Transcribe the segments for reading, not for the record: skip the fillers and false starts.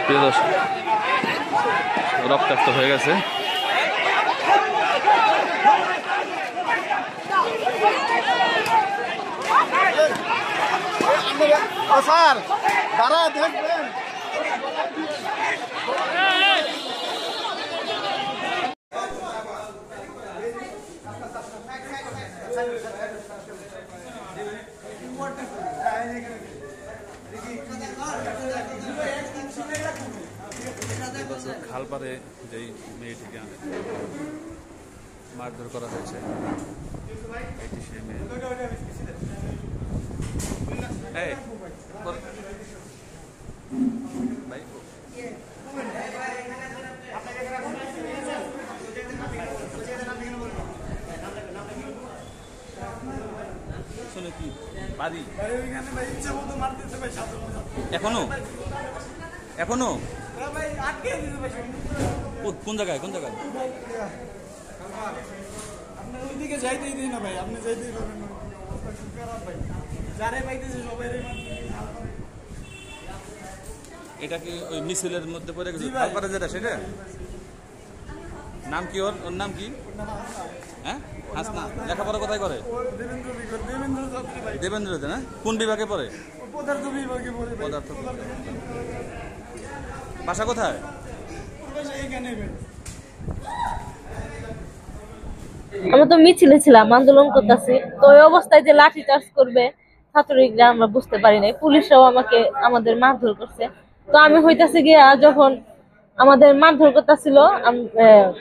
প্রিয় দর্শক, রক্তাক্ত হয়ে গেছে। স্যার দাঁড়া দেখবেন। খালপাড়ে যেই মেয়েটিকে মারধর করা হয়েছে, এটি সেই মেয়ে। কি বাড়ি এখনো এখনো কোন জায়গায় আপনার ওইদিকে যাইতেই দিই না ভাই, আপনি যাইতেই পারবেন না। যারে পাইতেছে সবাই। এটা কি ওই মিছিলের মধ্যে পড়ে গেছে? খালপাড়ে যেটা সেটা নাম কি? ওর নাম কি? হ্যাঁ, হাসনা। লেখাপড়া কোথায় করে? দেবেন্দ্রতে না? কোন বিভাগে পড়ে? পদার্থ বিভাগে পড়ে। পদার্থ। বাসা কোথায়? আমরা তো মিছিলে ছিলাম, আন্দোলন করতেছি, তো ওই অবস্থায় যে লাঠি চার্জ করবে ছাত্রলীগরা আমরা বুঝতে পারি নাই। পুলিশরাও আমাদের মারধর করছে। তো আমি হইতাছে গিয়া যখন আমাদের মারধর করতেছিল,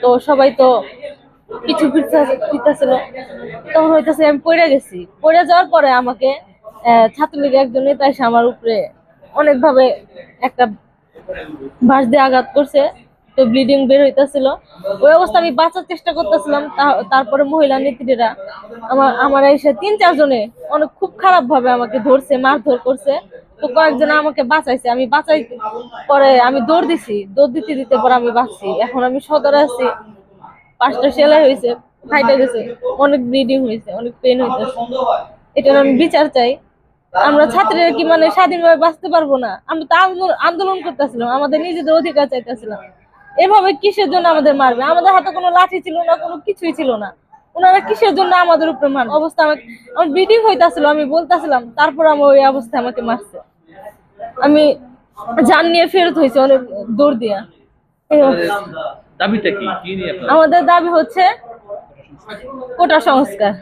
তো সবাই তো কিছু ফিরতেছিল, তখন হইতাছে আমি পড়ে গেছি। পড়ে যাওয়ার পরে আমাকে ছাত্রলীগের একজন নেতা এসে আমার উপরে অনেকভাবে একটা বাঁশ দিয়ে আঘাত করছে। তো ব্লিডিং বের হইতাছিল। ওই অবস্থা আমি বাঁচার চেষ্টা করতেছিলাম। তারপরে মহিলা নেত্রীরা আমার এসে 3-4 জনে অনেক খুব খারাপ ভাবে আমাকে ধরছে, মারধর করছে। তো কয়েকজন আমাকে বাঁচাইছে। আমি বাঁচাই পরে আমি দৌড় দিতে পরে আমি বাঁচছি। এখন আমি সদরে আছি, 5টা সেলাই হয়েছে, ফাইটে গেছে, অনেক ব্লিডিং হয়েছে, অনেক পেন হইতেছে। এটার আমি বিচার চাই। আমরা ছাত্রীরা কি স্বাধীনভাবে বাঁচতে পারবো না? আমরা তো আন্দোলন করতেছিলাম, আমাদের নিজেদের অধিকার চাইতেছিলাম। এভাবে কিসের জন্য আমাদের মারবে? আমাদের হাতে কোনো লাঠি ছিল না, কোনো কিছুই ছিল না। ওনারা কিসের জন্য আমাদের উপরে মারবে? অবস্থা আমার ব্লিডিং হইতাছিল, আমি বলতেছিলাম, তারপর আমার ওই অবস্থায় আমাকে মারছে। আমি জান নিয়ে ফেরত হয়েছে অনেক দৌড় দিয়া। দাবিটা কি? আমাদের দাবি হচ্ছে কোটা সংস্কার।